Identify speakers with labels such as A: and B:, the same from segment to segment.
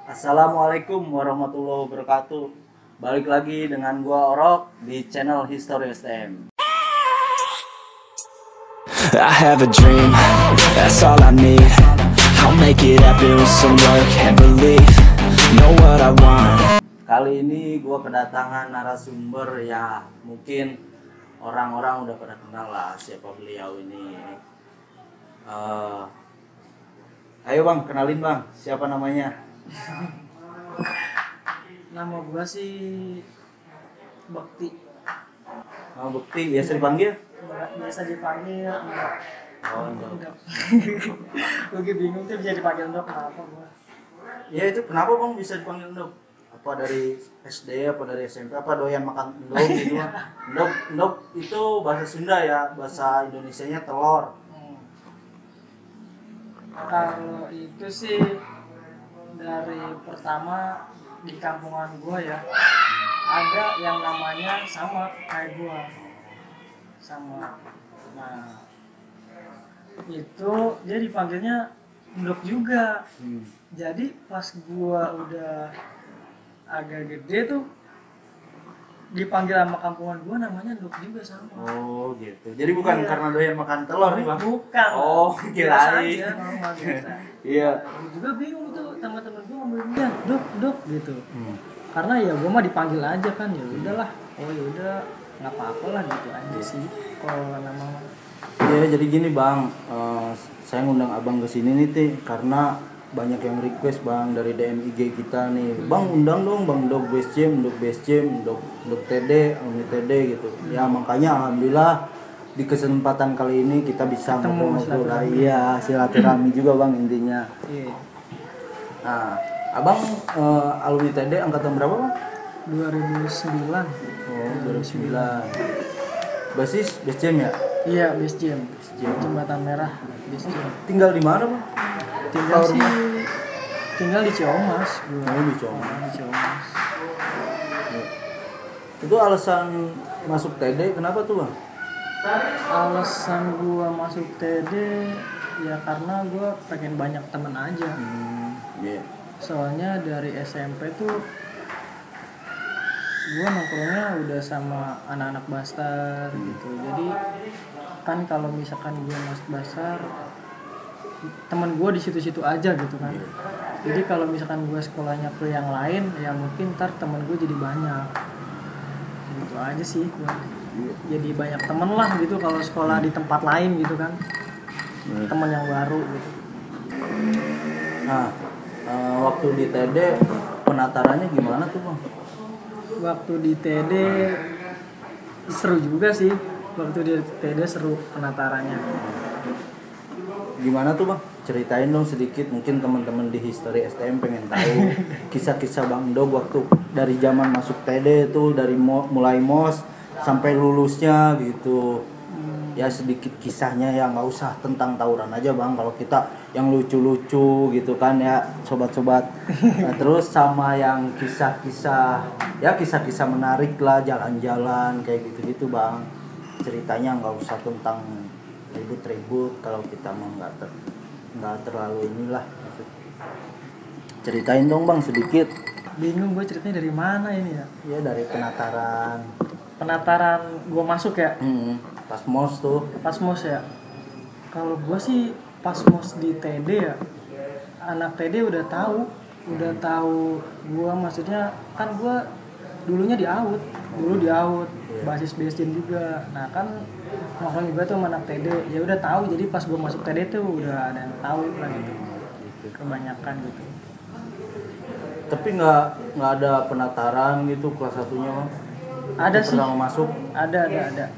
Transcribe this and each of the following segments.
A: Assalamualaikum warahmatullahi wabarakatuh. Balik lagi dengan gua Orok di channel History STM.
B: I have a dream, that's all I need. I'll make it happen with some work and belief. Know what I want.
A: Kali ini gua kedatangan narasumber ya mungkin orang-orang udah pada kenal lah siapa beliau ini. Ayo bang, kenalin bang, siapa namanya?
C: Nama gua sih Bakti.
A: Nama Bukti, biasa dipanggil?
C: Biasa dipanggil Ndok.
A: Oh, Ndok.
C: Ndok. Gua juga bingung tuh bisa dipanggil Ndok kenapa gua.
A: Ya itu kenapa bang bisa dipanggil Ndok? Apa dari SD, apa dari SMP, apa doyan makan endog gitu bang? Endog itu bahasa Sunda ya, bahasa Indonesianya telur.
C: Kalau itu sih dari pertama di kampungan gua ya ada yang namanya sama kayak gua sama. Nah itu dia dipanggilnya Ndok juga. Jadi pas gua udah agak gede tuh dipanggil sama kampungan gua namanya Ndok juga sama.
A: Oh gitu. Jadi bukan
C: Iya.
A: karena doyan makan telur nih bang?
C: Bukan.
A: Oh
C: Biasa
A: kirain.
C: aja, normal biasa.
A: Iya.
C: Gua juga bingung tuh teman-teman gua ngomongnya Dok gitu. Karena ya gua mah dipanggil aja kan, ya udahlah. Oh ya udah nggak apa-apa lah gitu aja sih kalau nama.
A: Iya jadi gini bang, saya ngundang abang ke sini nih teh karena banyak yang request bang dari DM IG kita nih, bang undang dong bang Dog Base Jam, Dog TD, Alumni TD gitu. Ya makanya alhamdulillah di kesempatan kali ini kita bisa
C: Ketemu,
A: ngobrol-ngobrol lah.
C: silaturahmi.
A: Iya silaturahmi juga bang intinya.
C: Iya.
A: Nah abang alumni TD angkatan berapa bang?
C: 2009.
A: Oh 2009. Basis Base Jam ya?
C: Iya, Base Jam.
A: Jam.
C: Jembatan Merah, Base Jam.
A: Tinggal di mana bang?
C: Tinggal
A: Tahu
C: sih
A: rumah?
C: tinggal di Ciamas gua.
A: Oh, di Ciamas.
C: Di Ciamas.
A: Itu alasan masuk TD kenapa tuh bang?
C: Alasan gua masuk TD ya karena gua pengen banyak temen aja.
A: Iya.
C: Soalnya dari SMP tuh gua nongkrongnya udah sama anak-anak Bastar gitu. Jadi kan kalau misalkan gua masuk Bastar teman gua di situ-situ aja gitu kan. Jadi kalau misalkan gua sekolahnya ke yang lain ya mungkin ntar temen gua jadi banyak. Gitu aja sih gua. Jadi banyak temen lah gitu kalau sekolah di tempat lain gitu kan. Temen yang baru gitu.
A: Nah, waktu di TD penatarannya gimana tuh bang?
C: Waktu di TD seru juga sih. Waktu di TD seru penatarannya.
A: Gimana tuh bang? Ceritain dong sedikit, mungkin teman-teman di History STM pengen tahu kisah-kisah bang Dog waktu dari zaman masuk TD tuh, dari mulai MOS sampai lulusnya gitu. Ya sedikit kisahnya ya, nggak usah tentang tawuran aja bang, kalau kita yang lucu-lucu gitu kan ya sobat-sobat. Nah, terus sama yang kisah-kisah ya kisah-kisah menarik lah, jalan-jalan kayak gitu-gitu bang. Ceritanya nggak usah tentang ribut-ribut, kalau kita mah nggak terlalu inilah. Ceritain dong bang sedikit.
C: Bingung gue ceritanya dari mana ini ya.
A: Ya dari penataran.
C: Penataran gue masuk ya.
A: Pas MOS tuh.
C: Pas MOS ya. Kalau gue sih pas MOS di TD ya. Anak TD udah tahu gue, maksudnya kan gue dulunya di AUD. Dulu di AUD, basis Base Jam juga. Nah kan nongkrong juga tuh sama anak TD. Ya udah tahu, jadi pas gue masuk TD tuh udah ada yang tahu lah gitu. Kebanyakan gitu.
A: Tapi nggak ada penataran gitu kelas satunya bang?
C: Ada sih.
A: Pernah masuk?
C: Ada.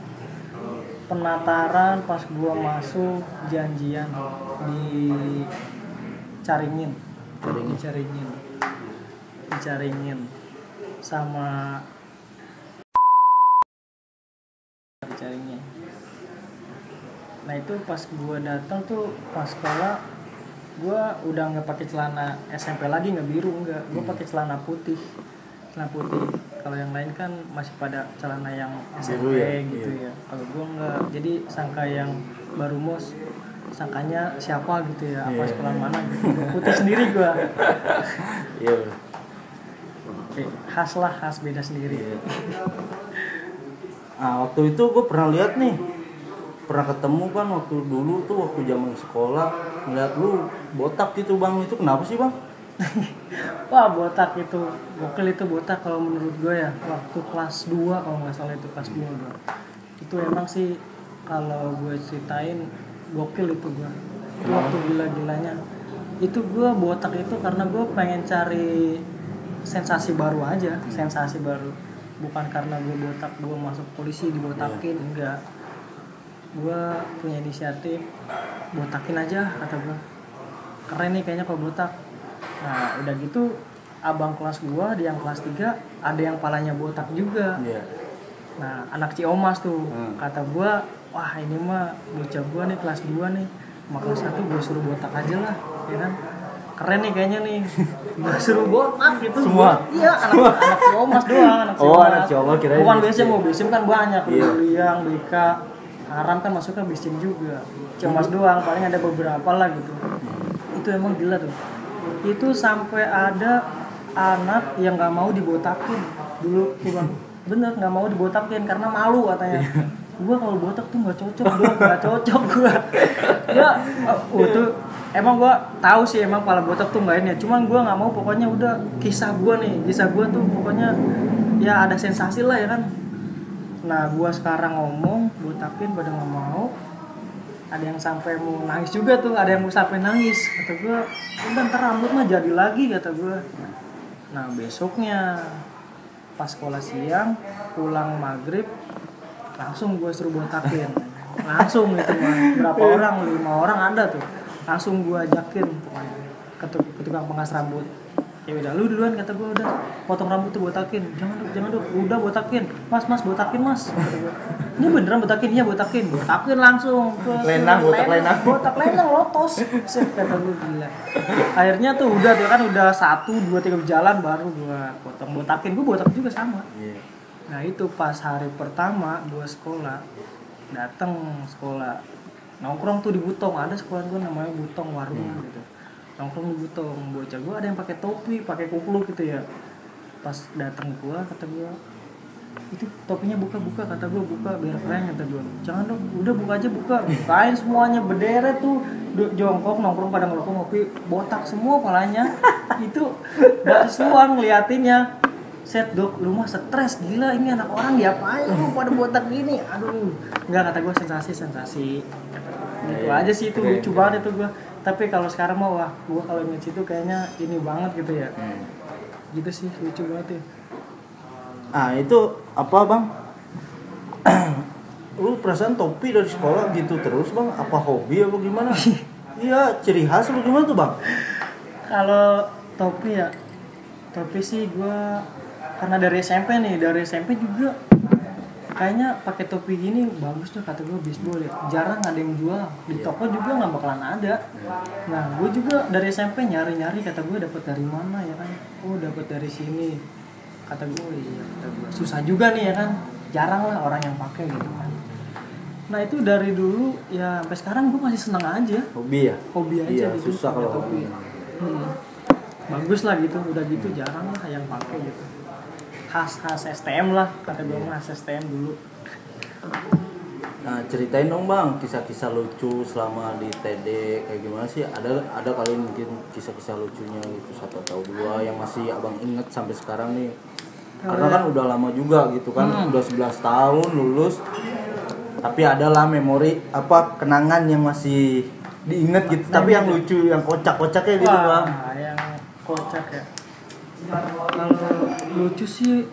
C: Penataran pas gua masuk janjian di Caringin. Di Caringin sama di Caringin. Nah itu pas gua datang tuh pas sekolah gua udah nggak pakai celana SMP lagi, nggak biru, nggak. Gua pakai celana putih. Kalau yang lain kan masih pada celana yang SMP
A: ya?
C: gitu
A: Iya.
C: ya. Kalau gua enggak, jadi sangka yang baru MOS sangkanya siapa gitu ya, apa sekolah mana gitu. Putih sendiri gue.
A: Iya.
C: Khas beda sendiri.
A: Nah waktu itu gue pernah lihat nih, pernah ketemu kan waktu dulu tuh waktu zaman sekolah, ngeliat lu botak gitu bang, itu kenapa sih bang?
C: Wah botak itu, gokil itu botak kalau menurut gue ya. Waktu kelas 2 kalau nggak salah itu kelas 2 gue. Itu emang sih kalau gue ceritain gokil itu gue. Itu waktu gila-gilanya. Itu gue botak itu karena gue pengen cari sensasi baru aja, sensasi baru. Bukan karena gue botak, gue masuk polisi dibotakin, enggak. Gue punya inisiatif, botakin aja kata gue. Keren nih kayaknya kalau botak. Nah udah gitu abang kelas gue, dia yang kelas 3 ada yang palanya botak juga. Nah anak Ciomas tuh kata gue, wah ini mah bocah gue nih kelas 2 nih, sama kelas 1 gue suruh botak aja lah, ya kan? Keren nih kayaknya nih, gue suruh botak gitu.
A: Semua?
C: Iya, anak Ciomas doang, anak Ciomas.
A: Oh anak Ciomas kirain.
C: Bukan BSM, BSM kan banyak, Liang, BK, Haram kan masuknya BSM juga. Ciomas doang, paling ada beberapa lah gitu. Itu emang gila tuh. Itu sampai ada anak yang nggak mau dibotakin dulu tuh bang, bener nggak mau dibotakin karena malu katanya. Gua kalau botak tuh nggak cocok, gua ya tuh emang gua tahu sih emang pala botak tuh nggak ini, cuman gua nggak mau, pokoknya udah kisah gua tuh pokoknya ya ada sensasi lah ya kan. Nah gua sekarang ngomong botakin pada nggak mau, ada yang sampai mau nangis juga tuh, ada yang mau sampai nangis. Kata gue, udah ntar rambut mah jadi lagi kata gue. Nah besoknya pas sekolah siang pulang maghrib langsung gue suruh botakin, langsung itu mah berapa orang, 5 orang ada tuh, langsung gue ajakin ke tukang pengas rambut. Ya udah lu duluan kata gue, udah potong rambut tuh botakin. Jangan dong, udah botakin. Mas botakin mas. Kata gue. Ini beneran botakin, iya botakin langsung ke botak lenang lotos. Set kata gue gila. Akhirnya tuh udah tuh kan udah 1 2 3 jalan baru gue botakin. Gue botak juga sama. Nah itu pas hari pertama gue sekolah, datang sekolah nongkrong tuh di Butong, ada sekolah gue namanya Butong warung gitu. Nongkrong di Butong, bocah gue ada yang pakai topi, pakai kupluk gitu ya. Pas datang gue, kata gue, itu topinya buka kata gue, buka biar keren kata gue. Jangan dong, udah buka aja, bukain semuanya, berderet tuh jongkok nongkrong pada ngerokok ngopi, botak semua palanya. Itu gak sesuai ngeliatinnya. Set dok, lu mah stres gila, ini anak orang diapain lu pada botak gini. Aduh, enggak, kata gue sensasi. Gitu aja sih, itu lucu banget itu gue. Tapi kalau sekarang mah wah, gue kalau inget situ kayaknya ini banget gitu ya. Gitu sih, lucu banget ya.
A: Itu apa bang? Lu perasaan topi dari sekolah gitu terus bang? Apa hobi apa gimana? Iya, ciri khas apa gimana tuh bang?
C: Kalau topi ya, topi sih gue karena dari SMP juga kayaknya pakai topi gini bagus tuh kata gue, baseball ya. Jarang ada yang jual, di toko juga nggak bakalan ada. Nah gue juga dari SMP nyari kata gue dapat dari mana ya kan? Oh dapat dari sini kata gue. Iya kata gue, susah juga nih ya kan, jarang lah orang yang pakai gitu kan. Nah itu dari dulu ya sampai sekarang gue masih senang aja.
A: Hobi aja
C: Iya,
A: gitu. Susah kalau
C: topi. Bagus lah gitu, udah gitu jarang lah yang pakai gitu. Khas STM lah kata gue, khas STM dulu.
A: Nah ceritain dong bang kisah-kisah lucu selama di TD kayak gimana sih? Ada kali mungkin kisah-kisah lucunya gitu 1 atau 2 yang masih abang inget sampai sekarang nih. Karena kan udah lama juga gitu kan, udah 11 tahun lulus. Tapi adalah memori apa kenangan yang masih diinget gitu, tapi yang lucu, yang kocak-kocaknya gitu bang.
C: Yang kocak ya. Kalau lucu sih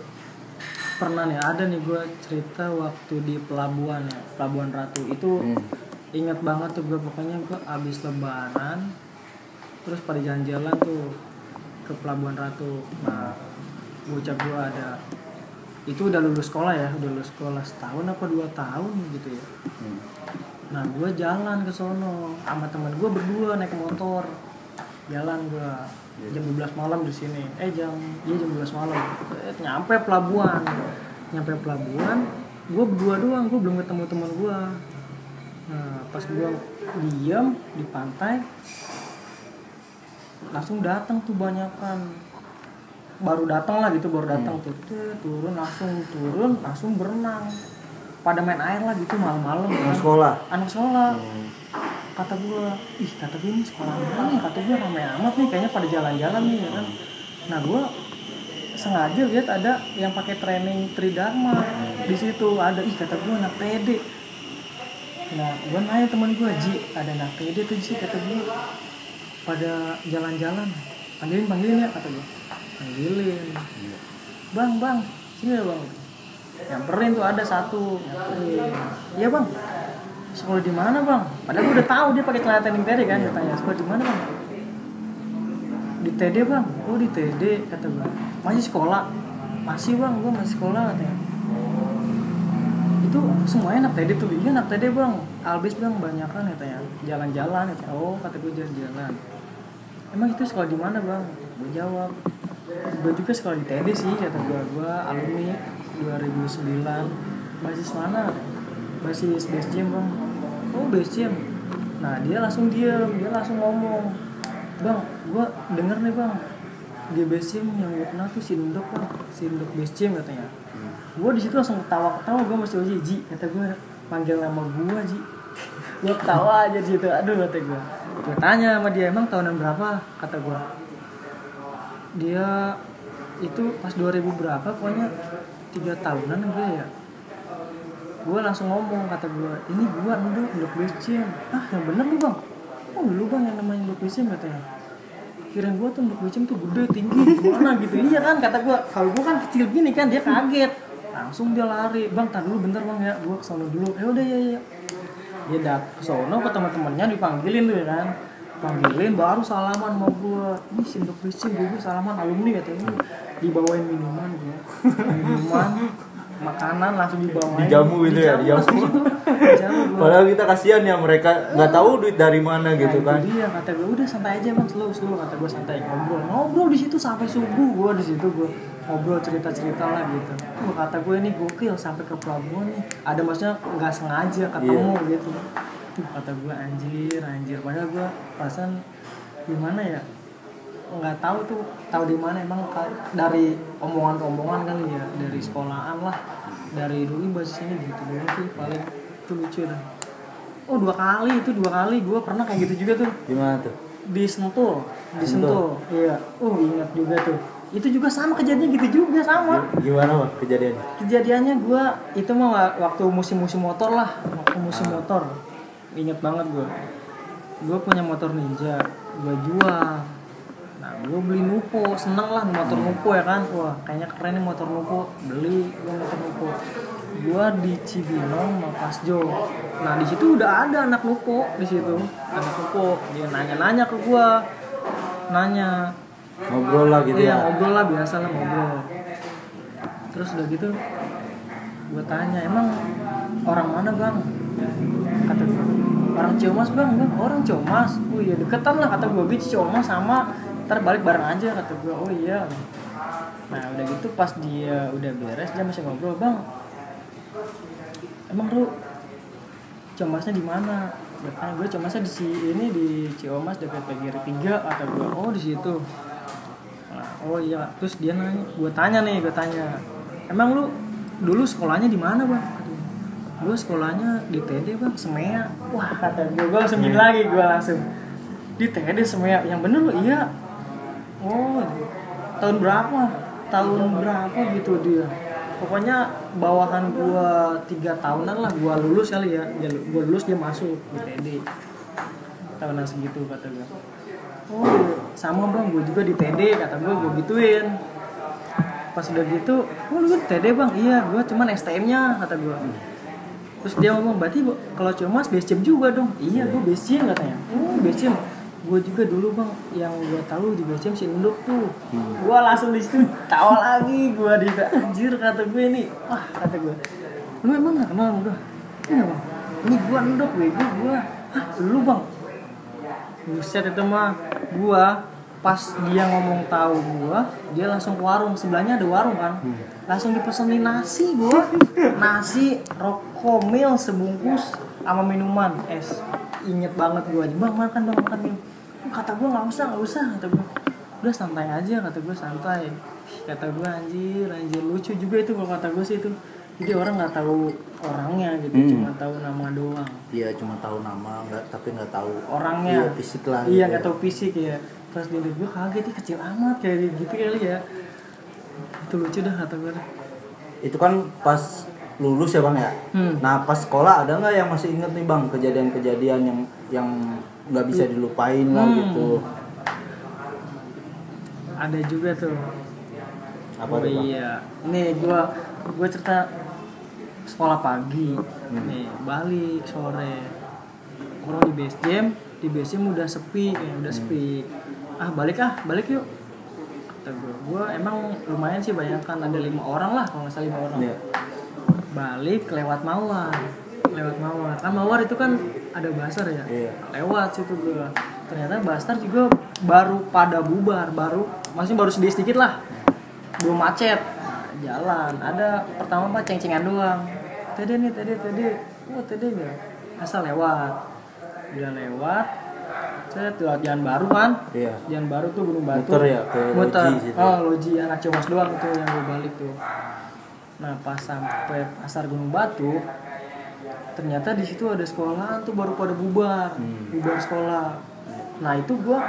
C: pernah nih, ada nih gue cerita waktu di Pelabuhan Ratu itu. Ingat banget tuh gue, pokoknya gue abis lebaran terus pada jalan-jalan tuh ke Pelabuhan Ratu. Nah bocah gue ada, itu udah lulus sekolah setahun apa 2 tahun gitu ya. Nah gue jalan ke sono sama teman gue berdua naik motor, jalan gue jam 12 malam di sini. Jam 12 malam. Nyampe pelabuhan. Gue berdua doang, gue belum ketemu teman gue. Nah pas gue diam di pantai, langsung datang tuh banyakan, baru datang lah gitu, baru datang tuh turun langsung berenang, pada main air lah gitu malam-malam kan. Anak sekolah. Kata gue ini sekolah mana nih, kata gue ramai amat nih kayaknya pada jalan-jalan nih ya kan. Nah gue sengaja lihat ada yang pakai training Tridharma di situ ada, kata gue anak TD. Nah gue nanya teman gue, Ji ada anak TD tuh sih, kata gue pada jalan-jalan, panggilin ya, kata gue panggilin, bang sini ya bang, nyamperin tuh ada satu, iya bang sekolah di mana bang, padahal gue udah tahu dia pakai celana training TD kan, tanya sekolah di mana bang, di TD bang, oh di TD, kata gue masih sekolah, masih bang gue masih sekolah, katanya. Itu semuanya anak TD tuh, iya anak TD bang, Albis bang banyakan katanya, jalan-jalan katanya. Oh kata gue jalan-jalan, emang itu sekolah di mana bang, gue jawab gue juga sekolah di TD sih, kata gue alumni 2009, basis mana, basis base jam bang, oh base jam. Nah dia langsung ngomong, bang gue denger nih bang, di base jam yang gue kenal tuh Sindok bang, Sindok base jam katanya. Gue di situ langsung ketawa, gue mesti Ji, kata gue panggil nama gue Ji, gue ketawa aja di situ, aduh kata gue tanya sama dia emang tahunan berapa, kata gue dia itu pas 2000 berapa pokoknya 3 tahunan gue ya. Gue langsung ngomong, kata gue ini gue nduk base jam, yang bener nih bang, oh dulu bang yang namanya nduk base jam, katanya. Kirain gue tuh nduk base jam tuh gede tinggi gimana gitu, iya kan kata gue, kalau gue kan kecil gini kan, dia kaget langsung dia lari, bang tar dulu bentar bang ya, gue kesana dulu, udah ya dia datang ke sono ke teman-temannya, dipanggilin tuh ya kan, panggilin baru salaman sama gue, ini Sindok base jam gue salaman alumni, katanya. Dibawain minuman gue, makanan langsung dibawain,
A: dijamu gitu ya, dijamu. Padahal kita kasihan ya, mereka nggak tahu duit dari mana gitu kan.
C: Dia kata gue udah santai aja bang, slow kata gue, santai ngobrol di situ sampai subuh. Gue di situ gue ngobrol cerita lah gitu. Kata gue ini gokil, sampai ke pelabuhan nih ada, maksudnya nggak sengaja ketemu gitu. Kata gue anjir, padahal gue perasaan gimana ya, nggak tahu di mana, emang dari omongan kali ya, dari sekolahan lah, dari dulu basis ini gitu dulu sih paling itu lucu dah. Oh dua kali gue pernah kayak gitu juga tuh.
A: Gimana tuh?
C: Di Sentul. Iya. Ingat juga tuh, itu juga sama kejadiannya gitu juga sama.
A: Gimana bang
C: kejadiannya gue itu mah waktu musim motor lah, motor. Ingat banget gue punya motor Ninja, gue jual. Nah gue beli Nupo, seneng lah motor Nupo ya kan, wah kayaknya keren nih motor Nupo, beli gue motor Nupo. Gue di Cibinong sama Pasjo. Nah di situ udah ada anak Nupo di situ, dia nanya ke gue,
A: ngobrol lah gitu ya.
C: Ngobrol lah, biasa lah ngobrol. Terus udah gitu gue tanya, emang orang mana bang? Kata gue, orang Ciamas bang, orang Ciamas. Oh iya deketan lah, kata gue, Ciamas sama, ntar balik bareng aja, kata gue. Oh iya. Nah udah gitu pas dia udah beres, dia masih ngobrol, bang emang lu Ciamasnya di mana? Gue Ciamasnya di Ciamas dekat PGRI 3, kata gue. Oh di situ. Nah, oh iya. Terus dia nanya, gue tanya emang lu dulu sekolahnya di mana bang? Gue sekolahnya di TD bang, Semea. Wah kata gue langsung gini lagi, gue langsung di TD Semea, yang bener lu? Iya. Oh tahun berapa gitu dia. Pokoknya bawahan gue 3 tahunan lah, gue lulus kali ya. Gue lulus dia masuk di TD tahunan segitu, kata gue. Oh sama bang, gue juga di TD, kata gue gituin. Pas udah gitu, oh lu di TD bang? Iya, gue cuman STM nya, kata gue. Terus dia ngomong, berarti kalau Ciamas base jam juga dong? Iya, gue base jam, katanya. Oh base jam, gue juga dulu bang, yang gue tahu di base jam si Nduk tuh. Gue langsung di situ tawa lagi, gue di anjir, kata gue ini. Wah kata gue, lu emang nggak kenal udah? Iya bang, ini gue Nduk, gue. Hah lu bang? Buset itu mah, gue pas dia ngomong tahu gue, dia langsung ke warung, sebelahnya ada warung kan, langsung dipesenin nasi gue, nasi rokomil sebungkus sama minuman es. Inget banget gue aja, bang makan minum. Kata gue nggak usah kata gue, udah santai aja kata gue, santai. Kata gue anjir lucu juga itu kalau kata gue sih itu. Jadi orang nggak tahu orangnya gitu, cuma tahu nama doang.
A: Iya, cuma tahu nama, tapi nggak tahu
C: orangnya.
A: Iya, fisik lah.
C: Iya, nggak tahu fisik ya. Pas dilihat gue kaget, ih kecil amat kayak gitu kali ya. Itu lucu dah kata gue.
A: Itu kan pas lulus ya bang ya. Nah pas sekolah ada nggak yang masih inget nih bang kejadian-kejadian yang nggak bisa dilupain lah gitu?
C: Ada juga tuh.
A: Apa tuh bang?
C: Iya, nih gue cerita sekolah pagi, nih balik sore, orang di base jam udah sepi sepi. Balik yuk. Kata gue emang lumayan sih, bayangkan ada 5 orang lah kalau nggak salah 5 orang. Yeah. Balik lewat Mawar kan Mawar itu kan ada Basar ya. Yeah. Lewat situ gue, ternyata Basar juga baru pada bubar, masih baru sedikit lah, belum macet. Jalan ada pertama mah ceng-cengan doang, tadi nggak asal lewat, udah lewat saya lewat jalan baru kan. Iya. Jalan baru tuh Gunung Batu muter loji anak Ciamas doang tuh yang gue balik tuh. Nah pas sampai pasar Gunung Batu ternyata di situ ada sekolahan tuh baru pada bubar sekolah. Nah itu gue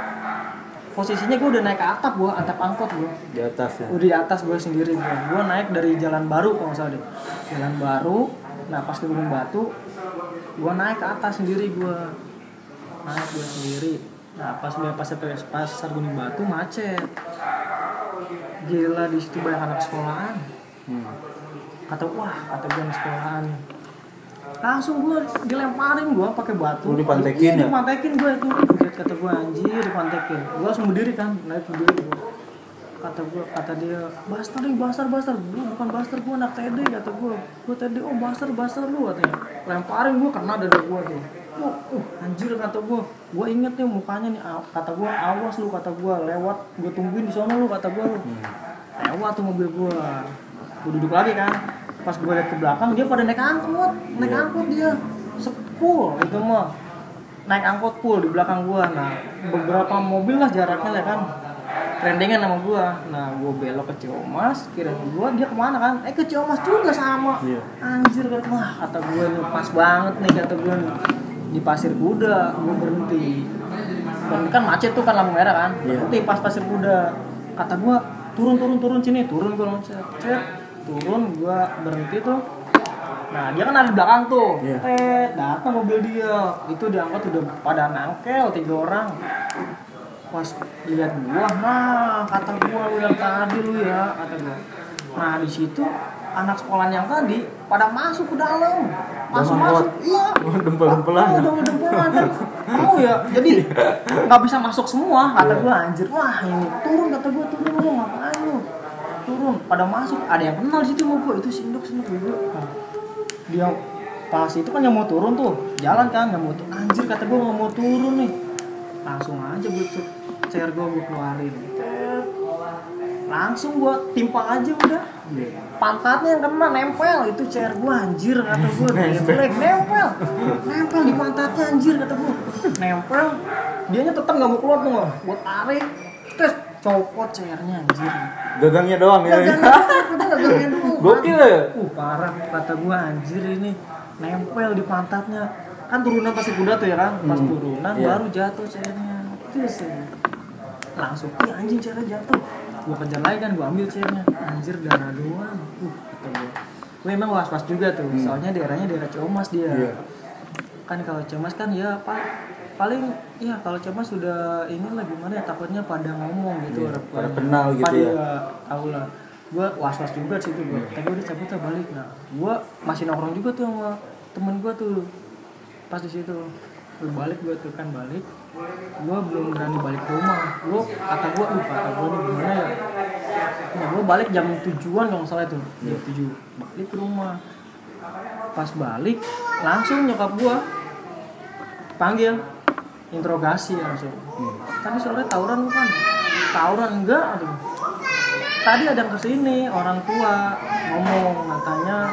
C: posisinya gue udah naik ke atap, atap angkot gue di atas ya? Udah di atas gue sendiri, gue naik dari jalan baru kalau nggak salah deh, jalan baru. Nah pas ke Gunung Batu gue naik ke atas sendiri, Nah pas pasar Gunung Batu macet, gila di situ banyak anak sekolahan. Kata gue anak sekolahan, langsung gue dilemparin gue pakai batu.
A: Dipantekin ya?
C: Dipantekin gue itu. Kata gue anjir dipantekin. Gue langsung berdiri kan, naik berdiri gue. Kata dia, Bastar. Gue bukan Bastar, gue anak TD kata gue. Gue TD, oh Bastar lu katanya. Lemparin gue kena dada gue tuh. Anjir kata gue. Gue inget nih mukanya nih. Kata gue awas lu kata gue, lewat gue tungguin di sana lu kata gue lu. Lewat tuh mobil gue. Gue duduk lagi kan. Pas gue liat ke belakang dia pada naik angkot dia sepul itu mah, naik angkot full di belakang gue. Nah beberapa mobil lah jaraknya ya kan, rendengan sama gue. Nah gue belok ke Ciamas, kira gue dia kemana kan, ke Ciamas juga sama. Anjir kata gue nih pas banget nih kata gue nih, di Pasir Kuda gue berhenti. Dan kan macet tuh kan lampu merah kan, berhenti pas Pasir Kuda. Kata gue turun sini, turun gue loncat, turun gue berhenti tuh. Nah dia kan ada di belakang tuh, datang mobil dia, itu diangkat udah pada nangkel 3 orang. Pas lihat gua, nah kata gua lu yang tadi lu ya, kata gua. Nah di situ anak sekolah yang tadi pada masuk ke dalam, masuk, iya. Dempel-dempelan kan, mau ya, jadi nggak bisa masuk semua, kata gua anjir, wah ini turun kata gua, turun lu ngapain lu? Turun, pada masuk, ada yang kenal di situ mau gua, itu sindok gitu. Dia pas itu kan yang mau turun tuh, jalan kan nggak mau turun, anjir kata gua nggak mau turun nih, langsung aja gua tuh chair gua keluarin, langsung gua timpa aja udah, pantatnya yang kena nempel itu chair gua anjir kata gua, nempel di pantatnya anjir kata gua, nempel, dianya tetap nggak mau keluar tuh nggak, gua tarik, terus copot chairnya anjir.
A: Gagangnya doang ya.
C: Gagangnya doang.
A: Gokil ya?
C: Parah kata gua anjir ini nempel di pantatnya. Kan turunan Pasir Kuda tuh ya kan. Pas turunan baru jatuh chairnya. Terus langsung anjing chairnya jatuh. Gua kejar lagi kan, gua ambil chairnya. Anjir darah doang. Kata gua. Gua emang was-was juga tuh. Soalnya daerahnya daerah Ciamas dia. Kan kalau Ciamas kan ya paling ya kalau Ciamas sudah inilah gimana ya, takutnya pada ngomong gitu,
A: pada kenal gitu ya.
C: Tahu lah. Gua was-was juga sih tuh gua. Tapi udah cabut lah balik. Nah, gua masih nongkrong juga tuh sama temen gua tuh. Pas di situ. Gua balik gua belum berani balik ke rumah. Kata gua nih gimana ya? Nah, gua balik jam 7-an kalau nggak salah itu. Jam 7 balik ke rumah. Pas balik langsung nyokap gua panggil, interogasi langsung. Tadi sore tawuran bukan? Tawuran enggak? Aduh. Tadi ada yang kesini, orang tua ngomong, katanya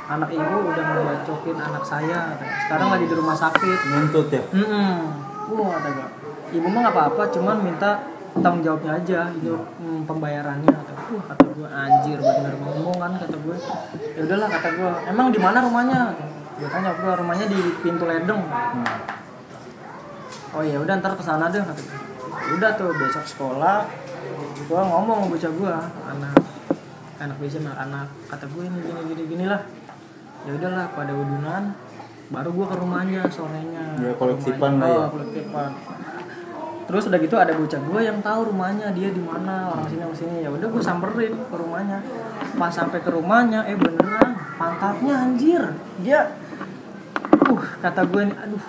C: anak ibu udah ngebacokin anak saya katanya. Sekarang lagi di rumah sakit.
A: Nuntut ya.
C: Kata gue, ibu mah nggak apa-apa, cuman minta tanggung jawabnya aja itu pembayarannya. Kata gue anjir bener ngomong kan, kata gue. Ya udahlah kata gue, emang di mana rumahnya? Gue tanya, gue rumahnya di Pintu Ledeng. Oh ya udah ntar kesana deh kata gue. Udah tuh besok sekolah, gue ngomong sama bocah gue, anak biasa anak kata gue ini gini lah. Ya udahlah pada udunan, baru gue ke rumahnya sorenya.
A: Ya kolektifan lah ya.
C: Kolektifan. Terus udah gitu ada bocah gue yang tahu rumahnya dia di mana, orang sini. Ya udah gue samperin ke rumahnya. Pas sampai ke rumahnya, beneran pantatnya anjir. Dia kata gue nih, aduh.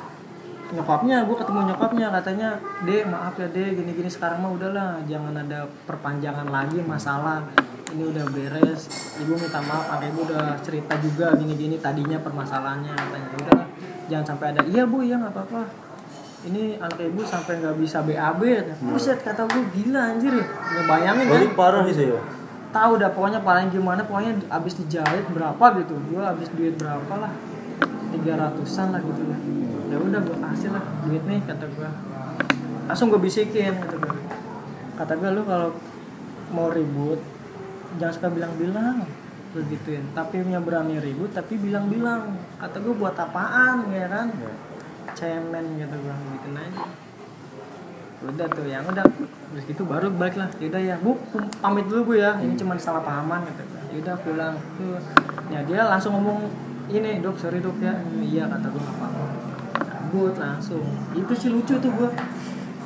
C: Nyokapnya, gue ketemu nyokapnya, katanya, "Dek, maaf ya Dek, gini-gini sekarang mah udahlah, jangan ada perpanjangan lagi masalah. Ini udah beres. Ibu minta maaf, karena ibu udah cerita juga gini-gini tadinya permasalahannya." Katanya, "Udahlah, jangan sampai ada." "Iya Bu, iya nggak apa-apa. Ini anak ibu sampai nggak bisa BAB." Buset, kata gue gila anjir ya. Ngebayangin kan?
A: Jadi parah itu ya.
C: Tahu dah pokoknya paling gimana, pokoknya abis dijahit berapa gitu. Gue abis duit berapa lah, 300-an lah gitu ya. Ya udah gue kasih lah duit nih, kata gue. Langsung gue bisikin, kata gue, lu kalau mau ribut jangan suka bilang-bilang begituin, tapi punya berani ribut tapi bilang-bilang. Kata gue buat apaan ya kan, cemen gitu gue gituin aja. Udah tuh yang udah terus gitu baru balik lah. Yaudah ya Bu, pamit dulu Bu ya, ini cuma salah pahaman kata gue. Yaudah pulang tuh ya, dia langsung ngomong, "Ini Dok, sorry Dok ya." "Iya," kata gue, "nggak apa-apa." Cabut langsung. Itu sih lucu tuh gue,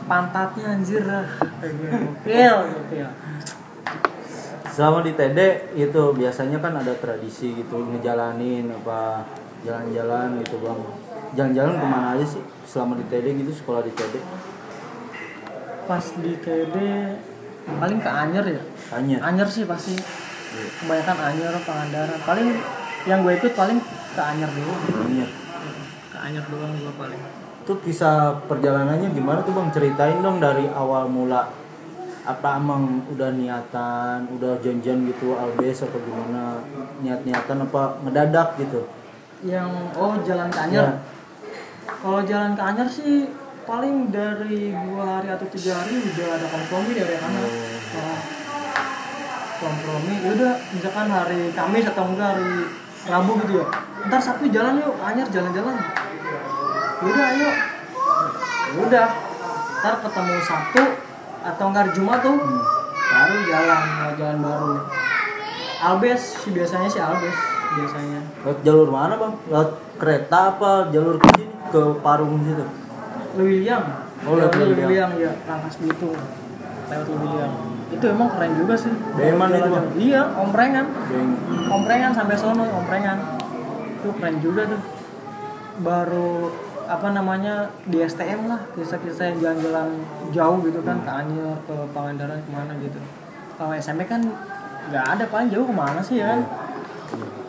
C: pantatnya anjir lah gokil.
A: Selama di TD itu biasanya kan ada tradisi gitu, ngejalanin apa jalan-jalan gitu Bang. Jalan-jalan kemana aja sih selama di TD gitu, sekolah di TD?
C: Pas di TD paling ke Anyer ya. Anyer sih pasti. Kebanyakan Anyer, Pangandaran. Paling yang gue ikut paling ke Anyer dulu. Ke Anyer doang gue paling.
A: Itu kisah perjalanannya gimana tuh Bang? Ceritain dong dari awal mula. Apa emang udah niatan, udah janjian gitu albes atau gimana? Niat-niatan apa ngedadak gitu?
C: Yang jalan ke Anyer. Ya. Kalau jalan ke Anyer sih paling dari 2 hari atau 3 hari udah ada kompromi dari anak. Kompromi, ya udah misalkan hari Kamis atau enggak hari Rabu gitu ya. Ntar Sabtu jalan yuk, Anyer jalan-jalan. Udah ayo. Udah. Ntar ketemu Sabtu atau enggak Jumat tuh. Baru jalan baru. Albes sih biasanya biasanya.
A: Lewat jalur mana Bang? Lewat kereta apa jalur ke sini ke Parung gitu?
C: Lewiliang.
A: Lewat
C: Lewiliang ya, Rangkas Bitung. Lewat Lewiliang. Itu emang keren juga sih.
A: Deman itu Bang?
C: Iya, Omprengan sampai sono, Omprengan. Itu keren juga tuh. Baru di STM lah, kisah-kisah yang jalan-jalan jauh gitu kan, ke Anyer, ke Pangandaran, kemana gitu. Kalau SMP kan nggak ada, paling jauh kemana sih ya kan.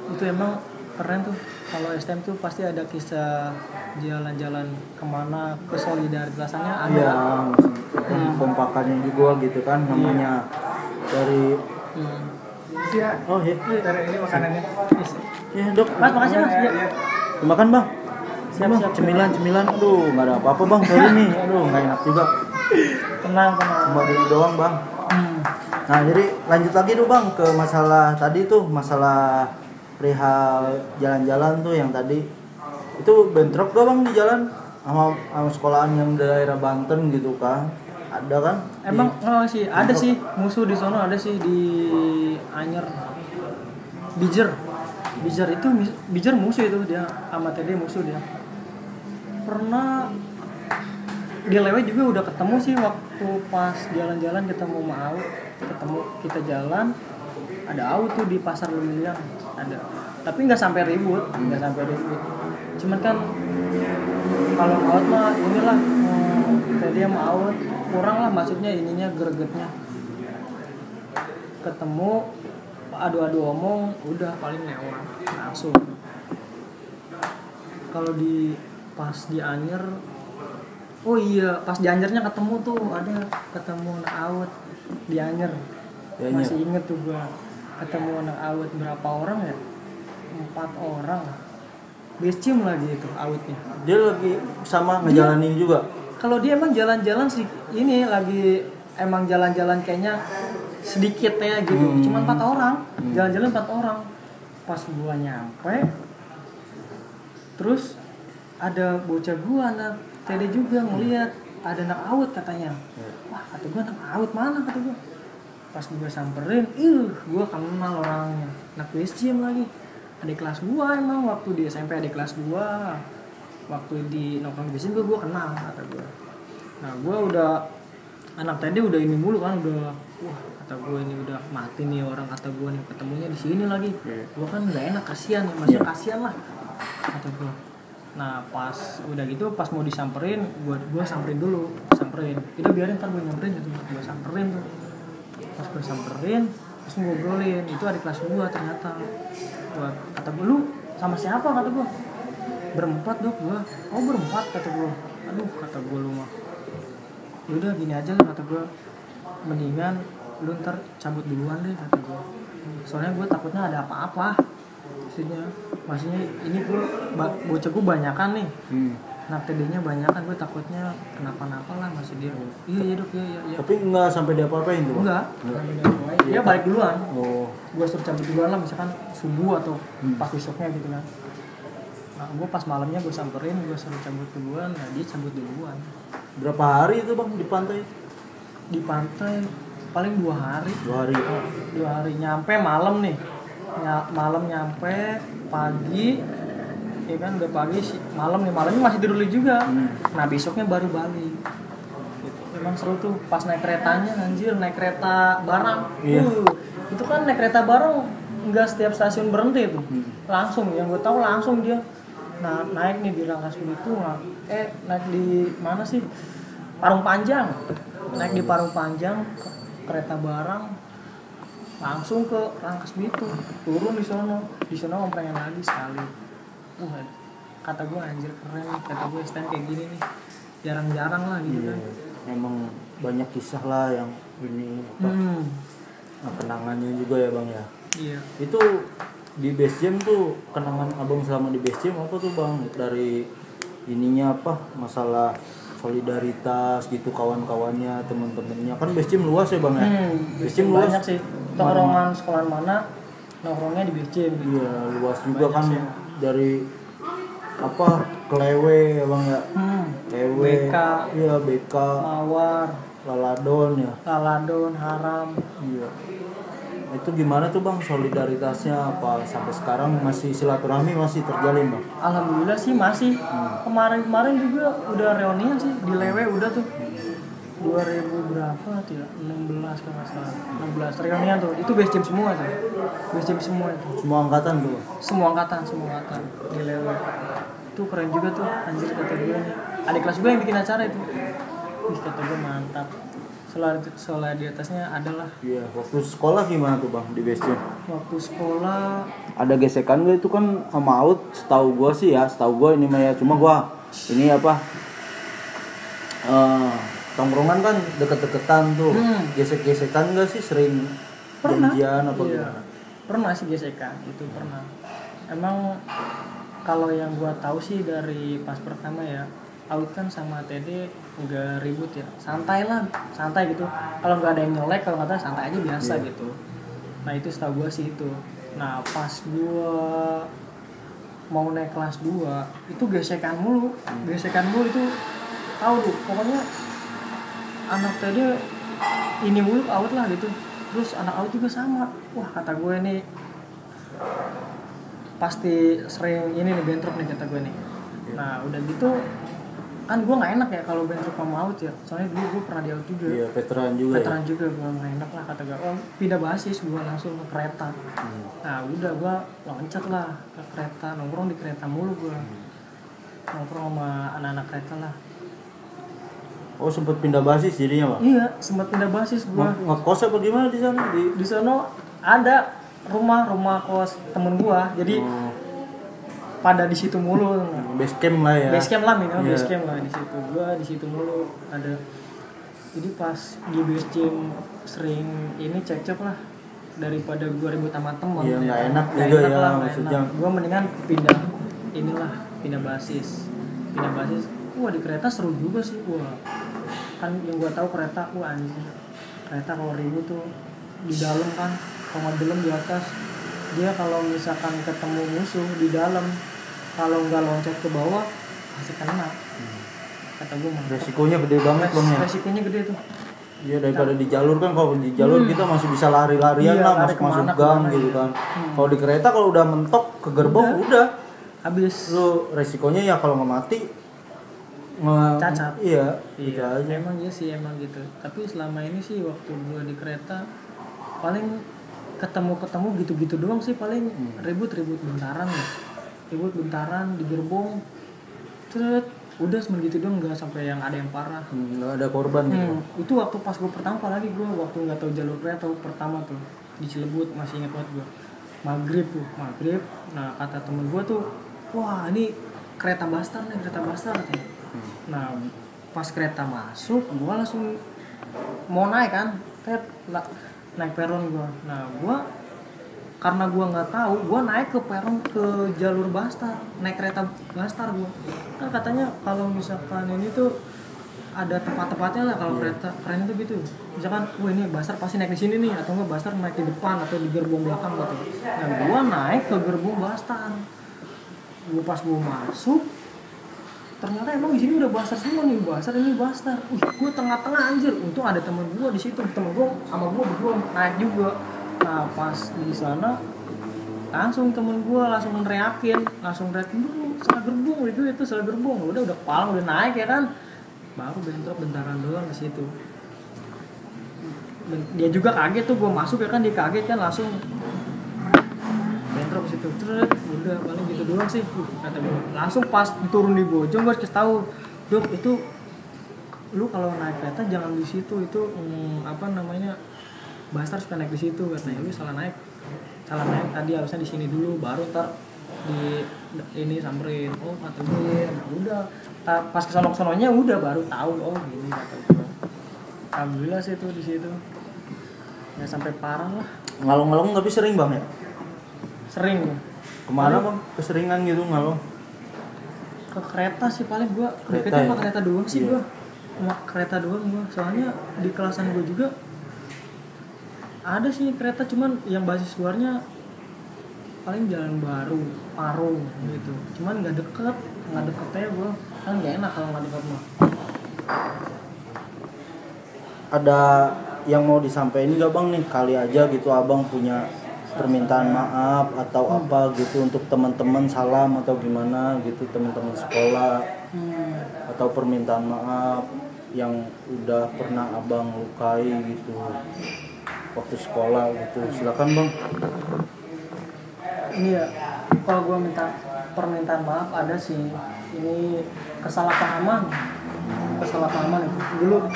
C: Itu emang keren tuh. Kalau STM tuh pasti ada kisah jalan-jalan kemana, kesolidaritasnya ada.
A: Iya, kompakannya juga gitu kan namanya dari. Oh iya.
C: Ini makanannya.
A: Ya Dok.
C: Mas, makasih Mas. Iya.
A: Makan Bang.
C: Siap.
A: Cemilan. Aduh, nggak ada apa-apa Bang. Sorry nih. Aduh, nggak enak juga.
C: Tenang.
A: Cuma dulu doang Bang. Nah, jadi lanjut lagi tuh Bang ke masalah tadi tuh, masalah perihal jalan-jalan tuh yang tadi. Itu bentrok gak Bang di jalan sama sekolahan yang daerah Banten gitu kan? Ada kan?
C: Emang sih, ada sih musuh di sono, ada sih di Anyer. Bijer itu musuh itu, dia sama TD musuh dia. Pernah di Lewe juga udah ketemu sih waktu pas jalan-jalan ketemu sama Au, kita jalan ada Au tuh di pasar Lewiliang ada, tapi nggak sampai ribut. Cuman kan kalau Au mah inilah tadi sama Au kurang lah, maksudnya ininya gregetnya. Ketemu adu-adu omong udah paling lewat langsung. Kalau pas di Anyer, pas di Anyernya ketemu anak Awet di Anyer. Masih inget tuh gua ketemu anak Awet berapa orang ya? 4 orang base camp lagi itu awitnya.
A: Dia lagi sama ngejalanin juga.
C: Kalau dia emang jalan-jalan sih ini lagi emang jalan-jalan kayaknya sedikit ya gitu. Cuma 4 orang. Jalan-jalan 4 orang. Pas gua nyampe terus ada bocah gua anak TD juga ngeliat ada anak awit katanya. Wah, kata gua anak awit mana kata gua. Pas gua samperin, gua kenal orangnya. Anak base camp lagi. Adik kelas gua emang waktu di SMP adik kelas gua. Waktu di nongkrong di sini gua kenal kata gua. Nah, gua udah anak TD udah ini mulu kan udah wah kata gua ini udah mati nih orang kata gua nih ketemunya di sini lagi. Gua kan nggak enak kasihan ya masih kasihan lah kata gua. Nah, pas udah gitu pas mau disamperin gua samperin dulu itu biarin ntar gua nyamperin gitu gua samperin tuh pas gua samperin terus ngobrolin itu adik kelas gua ternyata gua kata gua lu sama siapa kata gua berempat dok gua oh berempat kata gua aduh kata gua lu mah udah gini aja lah kata gua mendingan lu ntar cabut duluan deh kata gua soalnya gua takutnya ada apa-apa maksudnya ini gua bocah gua banyakan nih nah TD-nya banyakan gua takutnya kenapa-napa lah masih dia iya dok iya
A: Tapi enggak sampai diapa-apain tuh, Bang?
C: enggak dia balik duluan
A: Oh.
C: gua suruh cabut duluan lah misalkan subuh atau pas besoknya gitu kan. Nah, gue pas malamnya gue samperin, gue suruh cabut duluan, nah dia cabut duluan.
A: Berapa hari itu Bang di pantai?
C: Di pantai paling 2 hari.
A: 2 hari.
C: 2 hari nyampe malam nih. Malam nyampe pagi, ya kan udah pagi sih. Malamnya masih tidur juga. Nah besoknya baru balik. Gitu. Emang seru tuh pas naik keretanya, anjir naik kereta barang.
A: Iya.
C: Itu kan naik kereta barang nggak setiap stasiun berhenti tuh. Langsung yang gue tahu langsung dia. Nah naik nih di Rangkas Bitung naik di mana sih Parung Panjang naik di Parung Panjang kereta barang langsung ke Rangkas Bitung turun di sono ngomongin lagi sekali kata gue anjir keren nih kata gue STM kayak gini nih jarang-jarang lah gitu kan
A: emang banyak kisah lah yang ini nah, kenangannya juga ya Bang ya
C: iya
A: itu di base camp tuh kenangan abang selama di base camp apa tuh Bang dari ininya apa masalah solidaritas gitu kawan-kawannya teman-temannya kan base camp luas ya Bang ya
C: base camp banyak sih tongkrongan sekolah mana nongkrongnya di base camp
A: iya luas juga banyak kan sih. Dari apa Klewe ya Bang ya Klewe
C: BK
A: iya BK
C: Mawar
A: Laladon
C: Haram
A: iya itu gimana tuh Bang solidaritasnya apa sampai sekarang masih silaturahmi masih terjalin Bang?
C: Alhamdulillah sih masih kemarin juga udah reunian sih di Lewe udah tuh 2000 berapa tidak 16 kalau nggak salah 16 reunian tuh itu base camp semua tuh base camp semua itu
A: Semua angkatan tuh?
C: semua angkatan di Lewe itu keren juga tuh anjir kata gue nih adik kelas gue yang bikin acara itu kata gue mantap soalnya di atasnya adalah
A: iya waktu sekolah gimana tuh Bang di base camp?
C: Waktu sekolah
A: ada gesekan gak itu kan sama Out setahu gue sih ya setahu gue ini mah ya cuma gue ini apa tongkrongan kan deket-deketan tuh gesek-gesekan gak sih sering janjian apa gimana?
C: Pernah sih gesekan itu pernah emang kalau yang gue tahu sih dari pas pertama ya Out kan sama TD nggak ribut ya santai gitu kalau nggak ada yang nyolek kalau nggak santai aja biasa gitu nah itu setahu gue sih itu nah pas gue mau naik kelas 2 itu gesekan mulu itu tahu tuh pokoknya anak TD ini mulu Out lah gitu terus anak Out juga sama wah kata gue nih pasti sering ini nih bentrok nih kata gue nih nah udah gitu kan gue nggak enak ya kalau bentrok sama Out ya soalnya dulu gue pernah di Out juga
A: iya veteran juga
C: gue nggak enak lah kata gue pindah basis gue langsung ke kereta nah udah gue loncat lah ke kereta nongkrong di kereta mulu gue nongkrong sama anak-anak kereta lah
A: oh sempet pindah basis jadinya Bang?
C: Iya sempat pindah basis gue
A: ngekos apa gimana di sana
C: di sana ada rumah kos temen gue jadi pada di situ mulu
A: base camp lah ya
C: base camp lah minimal base camp lah di situ gua di situ mulu ada jadi pas di base camp sering ini cekcok lah daripada gue ribut sama temen.
A: Iya, nggak enak
C: Nggak
A: juga
C: enak
A: ya,
C: lah, nggak
A: maksudnya.
C: enak. Gue mendingan pindah basis. Wah, di kereta seru juga sih. Wah, kan yang gue tahu kereta, wah anjir, kereta kalau ribut tuh di dalam kan, kalau nggak di dalam di atas. Dia kalau misalkan ketemu musuh di dalam, kalau nggak loncat ke bawah pasti kena. Kata gue mah
A: Resikonya gede banget bang ya.
C: resikonya gede tuh.
A: Iya, daripada di jalur kan, kalau di jalur kita masih bisa lari-larian
C: Iya,
A: lah,
C: lari
A: masuk
C: kemana,
A: gang
C: kemana,
A: gitu
C: iya.
A: kan. Kalau di kereta kalau udah mentok ke gerbong udah.
C: Habis
A: Lu resikonya ya kalau nggak mati
C: cacat.
A: Iya, gitu
C: Iya,
A: aja.
C: emang iya sih, emang gitu. Tapi selama ini sih waktu gue di kereta paling ketemu gitu-gitu doang sih, paling ribut bentaran ya. Ribut bentaran di gerbong. Udah cuma gitu doang, nggak sampai yang ada yang parah.
A: Nggak ada korban gitu.
C: Itu waktu pas gue pertama, apalagi gue waktu nggak tahu jalur kereta pertama tuh di Cilebut, masih ingat banget gue. Maghrib. Nah kata temen gue tuh, wah ini kereta Bastar katanya. Nah pas kereta masuk, gue langsung mau naik kan, naik peron gue. Nah gue karena gue nggak tahu, gue naik ke peron ke jalur Bastar, naik kereta Bastar gue. Kan katanya kalau misalkan ini tuh ada tempat-tempatnya lah, kalau kereta keren itu gitu. Misalkan, wah ini Bastar pasti naik di sini nih, atau enggak Bastar naik di depan atau di gerbong belakang gitu. Nah gue naik ke gerbong Bastar. Pas gue masuk, ternyata emang di sini udah Bastar semua nih, Bastar. Gue tengah-tengah anjir. Untung ada temen gue di situ, temen gue sama gue berdua naik juga. Nah pas di sana langsung temen gue langsung teriakin dulu salah gerbong itu salah gerbong. Udah palang udah naik ya kan, baru bentrok bentaran doang di situ. Dia juga kaget tuh, gue masuk ya kan, dia kaget kan, langsung bentrok di situ. Udah paling gitu doang sih. Kata gue langsung pas turun di Bojong, gue kasih tahu, Dok itu lu kalau naik kereta jangan di situ, itu Bastar suka naik di situ, katanya. Lu salah naik tadi, harusnya di sini dulu baru ntar di ini samperin. Oh kata gue, nah udah pas kesono-sononya udah baru tahu, oh gini kata gue. Alhamdulillah sih tuh di situ nggak sampai parah lah.
A: Ngalong-ngalong tapi sering bang ya.
C: Sering
A: Kemana bang? Keseringan gitu ngalong?
C: ke kereta sih paling gue.
A: Kereta
C: Deketnya
A: ya?
C: kereta doang sih
A: Iya.
C: gue. Cuma kereta doang gue. Soalnya di kelasan gue juga ada sih kereta, cuman yang basis luarnya paling Jalan Baru, Parung gitu. Cuman nggak deket ya gue. Kan nggak enak kalau nggak deket mah.
A: Ada yang mau disampaikan nggak bang nih? Kali aja gitu abang punya permintaan maaf atau apa gitu untuk teman-teman, salam atau gimana gitu, teman-teman sekolah, atau permintaan maaf yang udah pernah abang lukai gitu waktu sekolah gitu. Silakan bang.
C: Ini ya, kalau gue minta permintaan maaf ada sih. Ini kesalahpahaman itu dulu.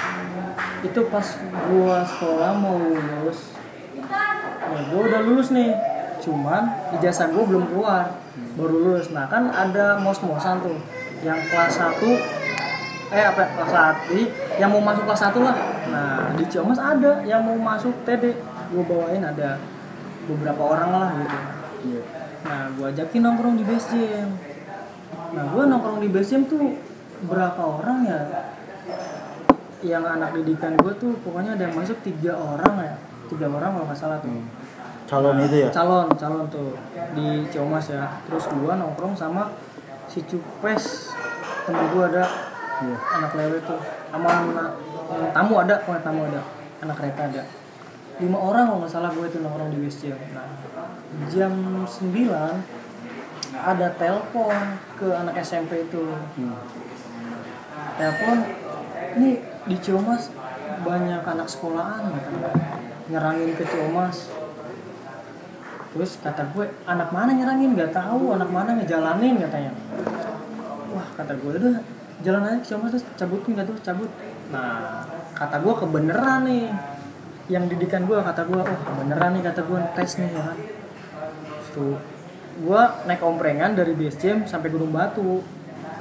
C: Itu pas gue sekolah mau lulus, nah gue udah lulus nih, cuman ijazah gue belum keluar, baru lulus. Nah kan ada mos-mosan tuh yang kelas 1 kelas 1, jadi yang mau masuk kelas 1 lah. Nah di Ciamas ada yang mau masuk TD, gue bawain ada beberapa orang lah gitu. Nah gue ajakin nongkrong di base gym. Nah gue nongkrong di base gym tuh berapa orang ya, yang anak didikan gue tuh pokoknya ada yang masuk 3 orang kalau nggak salah tuh.
A: Calon itu ya?
C: Calon tuh di Ciamas ya. Terus gue nongkrong sama si Cupes, temen gue ada. Anak lewe tuh, sama tamu ada, anak kereta ada. 5 orang kalau nggak salah gue itu nongkrong di base gym. Nah jam 9 ada telepon ke anak SMP itu. Telepon, ini di Ciamas banyak anak sekolahan katanya, nyerangin ke Ciamas. Terus kata gue, anak mana nyerangin? Gak tahu, anak mana ngejalanin katanya. Wah kata gue, udah jalan aja ke Ciamas, terus cabutin gak tuh, cabut. Nah kata gue kebeneran nih, yang didikan gue, kata gue, oh kebeneran nih, kata gue tes nih ya kan. Tuh gue naik omprengan dari base camp sampai Gunung Batu,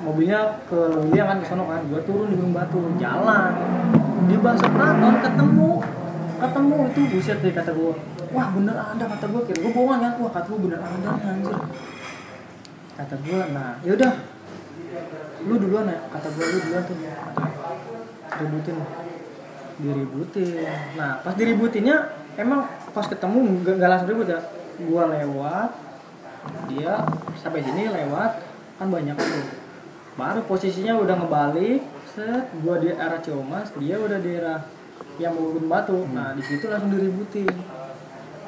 C: mobilnya ke Luya kan, ke sono kan. Gue turun di Gunung Batu, jalan di Basar Keraton, ketemu itu, buset deh kata gue. wah bener ada kata gue, kira gue bohongan kan, wah kata gue bener ada nih anjir. Kata gue, nah yaudah lu duluan ya, kata gue lu duluan tuh, diributin. Nah pas diributinnya emang pas ketemu gak langsung ribut ya, gue lewat, dia sampai sini lewat kan banyak tuh, baru posisinya udah ngebalik, set, gue di arah Ciamas, dia udah di arah yang mau Batu. Nah di situ langsung diributin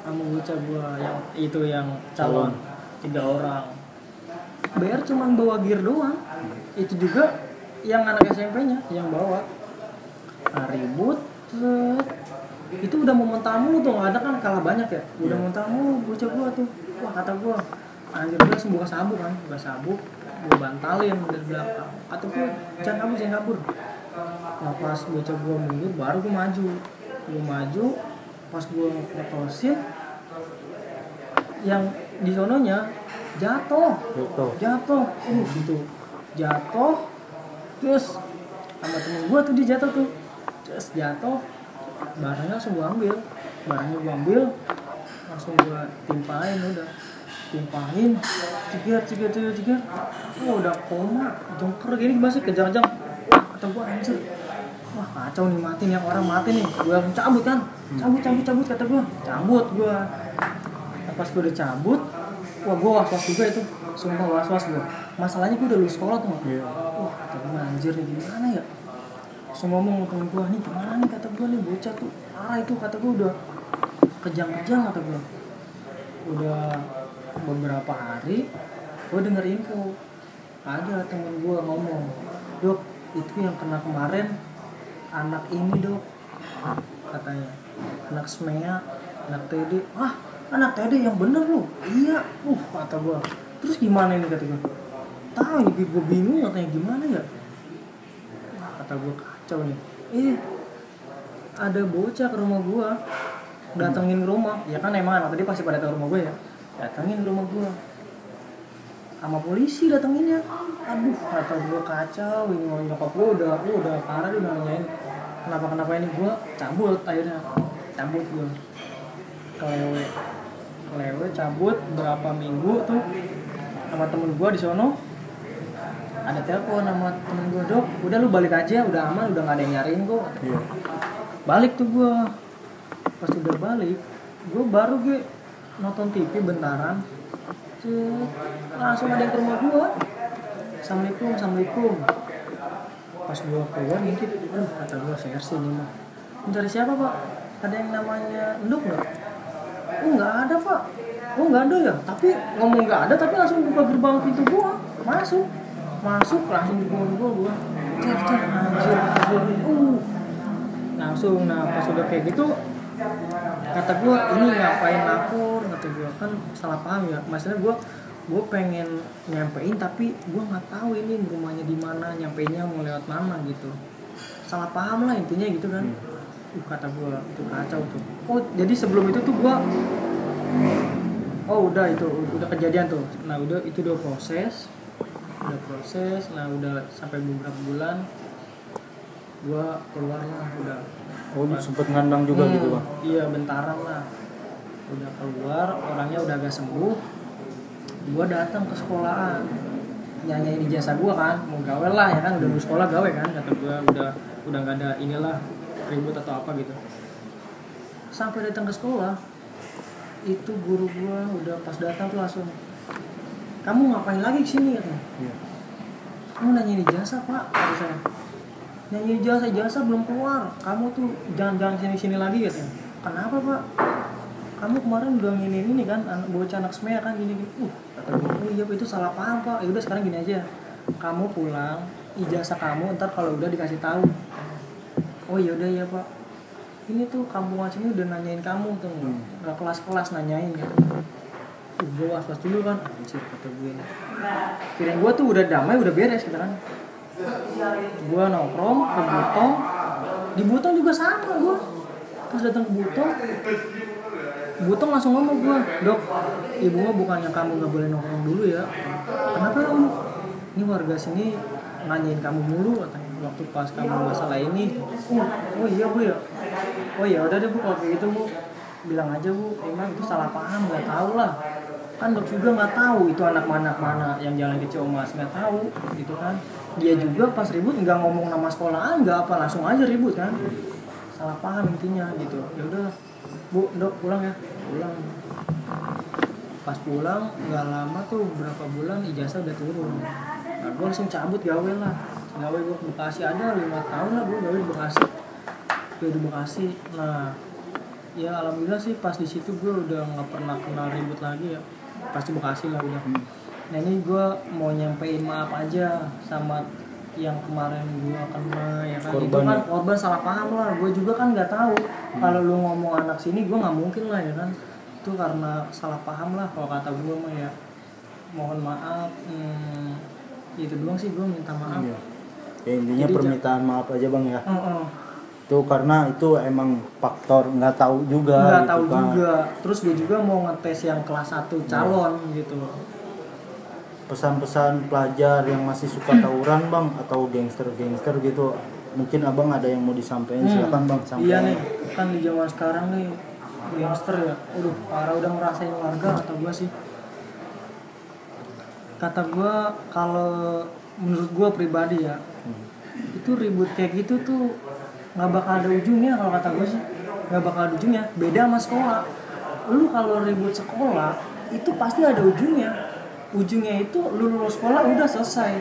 C: sama bocah gue yang itu yang calon 3 orang. Bayar cuman bawa gear doang, itu juga yang anak SMP-nya yang bawa. Nah, ribut, set. Itu udah momen tamu tuh, nggak ada kan, kalah banyak ya. Udah momen tamu, bocah gua tuh, wah kata gua, anjir gua langsung buka sabuk kan, gua bantalin dari belakang. Kata gua, jangan kabur. Nah pas bocah gua mundur, baru gua maju, pas gua ngeprosin, yang di sononya jatuh, gitu, jatuh, terus sama temen gua tuh dia jatuh tuh, terus jatuh. Barangnya langsung gue ambil, langsung gue timpahin, ceger, udah koma, jongker gini masih kejar-kejar, wah kata gue anjir, wah kacau nih, mati nih, orang mati nih, gue langsung cabut kan, cabut kata gue, pas gue udah cabut, wah gue was-was juga itu, sumpah was-was gue, masalahnya gue udah lulus sekolah tuh, wah kata gue anjir nih gimana ya. Langsung ngomong sama temen gue, nih gimana nih kata gue nih bocah tuh parah itu, kata gue udah kejang-kejang kata gue. Udah beberapa hari gue denger info, ada temen gue ngomong, dok itu yang kena kemarin anak ini dok, katanya anak SMEA, anak TD. Ah anak TD yang bener lu? Iya, kata gue. Terus gimana ini kata gue? Tahu ini gue bingung katanya gimana ya, kata gue kacau nih. Ada bocah ke rumah gua, datengin ke rumah, ya kan emang anak tadi pasti pada datang ke rumah gua ya, datengin ke rumah gua, sama polisi datenginnya. Aduh kata gua kacau, ini nyokap gua udah parah, dia udah nanyain kenapa ini. Gua cabut gua kelewe cabut berapa minggu tuh sama temen gua di sono. Ada telepon sama temen gue, dok udah lu balik aja, udah aman, udah gak ada yang nyariin kok. Balik tuh gue, pas udah balik gue baru nonton TV bentaran, langsung ada yang ke rumah gue, assalamualaikum. Pas gue keluar ngintip, kata gue CRC nih mah, mencari siapa pak, ada yang namanya Enduk gak? Nggak ada pak. Nggak ada ya, tapi ngomong nggak ada tapi langsung buka gerbang pintu gue, masuk langsung di gue anjir, langsung. Nah pas udah kayak gitu kata gue, ini ngapain lapor, kata gue, kan salah paham ya, maksudnya gue pengen nyampein tapi gue nggak tahu ini rumahnya di mana, nyampeinnya mau lewat mana gitu, salah paham lah intinya gitu kan. Kata gue itu kacau tuh. Jadi sebelum itu tuh gue udah kejadian tuh. Nah udah itu udah proses, nah udah sampai beberapa bulan gua keluar lah udah.
A: Sempet ngandang juga gitu bang?
C: Iya bentaran lah, udah keluar, orangnya udah agak sembuh. Gua datang ke sekolahan, nyanyiin ijazah gua kan, mau gawe lah ya kan, udah lulus sekolah gawe kan, kata gua udah nggak ada inilah ribut atau apa gitu. Sampai datang ke sekolah, itu guru gua udah pas datang tuh langsung, kamu ngapain lagi kesini katanya? Kamu nanyain ijazah pak, kata saya. Nanyain ijazah belum keluar, kamu tuh jangan sini lagi katanya. Kenapa pak? Kamu kemarin udah ini kan, bocah anak SMEA kan gini. Kata gue, iya itu salah paham pak. Ya udah sekarang gini aja, kamu pulang, ijazah kamu ntar kalau udah dikasih tahu. Oh iya udah ya pak. Ini tuh kampung sini udah nanyain kamu tuh, nggak kelas nanyain ya. Gue was-was dulu kan, anjir kata gue. Kirain gue tuh udah damai, udah beres gitu kan. Gue nongkrong ke Butong juga sama gue. Pas datang ke Butong langsung ngomong gue, dok, ibu mah bukannya kamu nggak boleh nongkrong dulu ya. Kenapa kamu? Ini warga sini nanyain kamu mulu katanya. Waktu pas kamu masalah ini. Oh iya bu ya. Oh ya udah deh bu kalau kayak gitu bu. bilang aja Bu, emang itu salah paham, nggak tahu lah. Kan Dok juga nggak tahu itu anak mana yang jalan ke Ciamas, nggak tahu gitu kan. Dia juga pas ribut nggak ngomong nama sekolah, nggak apa, langsung aja ribut kan. Salah paham intinya gitu. Ya udah Bu, Dok pulang ya, pulang. Pas pulang nggak lama tuh berapa bulan ijazah udah turun. Nah gue langsung cabut gawe lah. Gawe gue ke Bekasi, ada 5 tahun lah gue gawe di Bekasi. Gue di Bekasi. Nah ya alhamdulillah sih pas di situ gue udah nggak pernah kenal ribut lagi ya. Pasti Bekasi lah udah. Nah ini gue mau nyampein maaf aja sama yang kemarin gue kena ya kan.
A: Korban,
C: itu kan
A: ya?
C: korban salah paham lah. Gue juga kan nggak tahu. Kalau lu ngomong anak sini gue nggak mungkin lah ya kan. Itu karena salah paham lah kalau kata gue mah ya. Mohon maaf. Itu doang sih gue minta maaf.
A: Iya. Ya intinya
C: Jadi
A: permintaan maaf aja Bang ya.
C: Heeh.
A: Itu karena itu emang faktor nggak tahu juga.
C: Nggak
A: gitu
C: tahu
A: kan.
C: juga. Terus gue juga mau ngetes yang kelas 1 calon gitu.
A: Pesan-pesan pelajar yang masih suka tawuran Bang atau gangster-gangster gitu. Mungkin Abang ada yang mau disampaikan, silakan Bang sampaikan.
C: Iya nih, kan di zaman sekarang nih gangster ya. Udah parah, udah ngerasain warga kata gue sih. Kata gue kalau menurut gue pribadi ya, itu ribut kayak gitu tuh nggak bakal ada ujungnya kalau kata gue sih. Nggak bakal ada ujungnya. Beda sama sekolah. Lu kalau ribut sekolah itu pasti ada ujungnya. Ujungnya itu lu lulus sekolah udah selesai.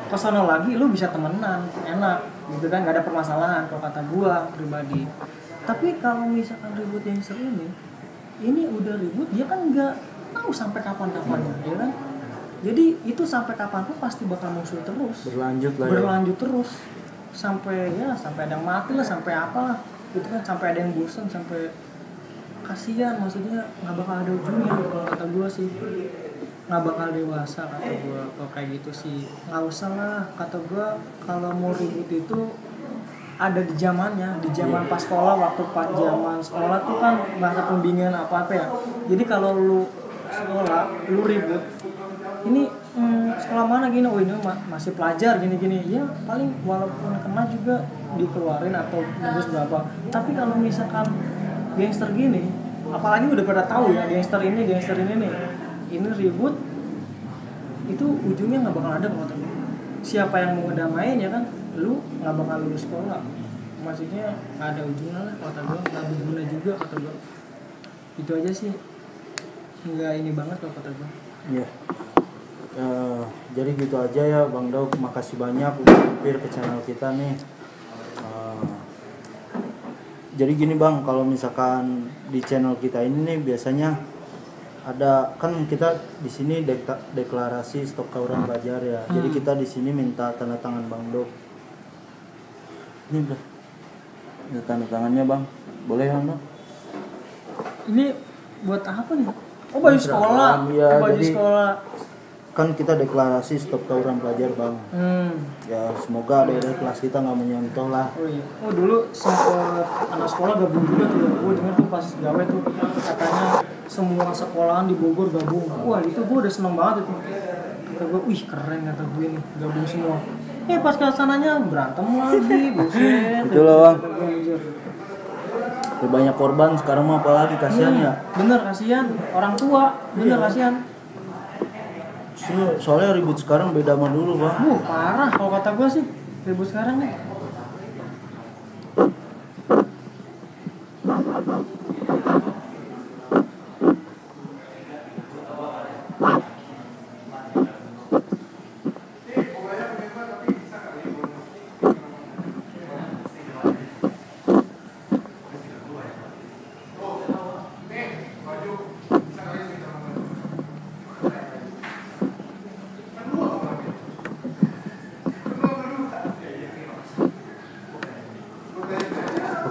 C: Kesana lagi lu bisa temenan, enak gitu kan, nggak ada permasalahan kalau kata gue pribadi. Tapi kalau misalkan ribut yang ini udah ribut dia kan nggak tahu sampai kapan-kapannya, ya kan? Jadi itu sampai kapan pun pasti bakal musuh terus.
A: Berlanjut lah ya.
C: Berlanjut terus sampai ada yang mati lah, sampai apa lah. Itu kan sampai ada yang bosan, sampai kasihan, maksudnya nggak bakal ada ujungnya kalau kata gue sih. Nggak bakal dewasa kata gue kalau kayak gitu sih. Nggak usah lah kata gue, kalau mau ribut itu ada di zamannya, di zaman pas sekolah, waktu pas zaman sekolah tuh kan bahasa pembimbingan apa ya. Jadi kalau lu sekolah lu ribut ini sekolah mana gini, oh ini masih pelajar gini-gini ya, paling walaupun kena juga dikeluarin atau nebus berapa. Tapi kalau misalkan gangster gini, apalagi udah pada tahu ya gangster ini nih, ini ribut itu ujungnya nggak bakal ada kata gue. Siapa yang mau ngedamain ya kan, lu nggak bakal lulus sekolah, maksudnya nggak ada ujungnya lah kata gue, nggak berguna juga kata gue. Itu aja sih, nggak ini banget kalau kata gue.
A: Iya. Jadi gitu aja ya Bang Dok, makasih banyak udah mampir ke channel kita nih. Jadi gini Bang, kalau misalkan di channel kita ini nih biasanya ada kan kita di sini deklarasi stop tawuran pelajar ya. Jadi kita di sini minta tanda tangan Bang Dok. Ini udah. Ini tanda tangannya Bang. Boleh Bang Dok?
C: Ini buat apa nih? Oh baju sekolah.
A: Ya,
C: Baju
A: jadi
C: sekolah.
A: kan kita deklarasi stop tawuran pelajar Bang. Ya semoga ada kelas kita nggak menyentuh lah.
C: Oh iya. Oh dulu sempet anak sekolah gabung juga tuh. Gue denger tuh pas gawe tuh katanya semua sekolahan di Bogor gabung. Wah itu gue udah seneng banget itu. Kata gue, wih keren kata gue nih gabung semua. Pas ke sananya berantem lagi, buset.
A: Itu loh Bang.
C: Kata gue, anjir.
A: Banyak korban sekarang mah apalagi kasihan ya.
C: Bener kasihan, orang tua, bener kasihan.
A: Soalnya ribut sekarang beda sama dulu Bang.
C: Parah kalau kata gue sih ribut sekarang nih.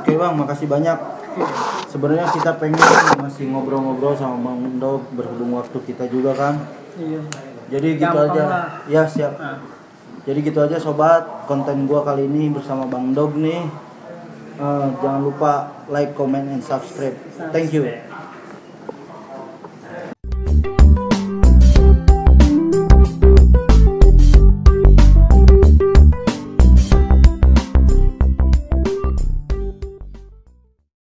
A: Oke Bang, makasih banyak. Sebenarnya kita pengen masih ngobrol-ngobrol sama Bang Dok, berhubung waktu kita juga kan.
C: Iya.
A: Jadi gitu
C: Gampang
A: aja.
C: lah.
A: Ya siap. Jadi gitu aja sobat, konten gua kali ini bersama Bang Dok nih. Jangan lupa like, comment, and subscribe. Thank you.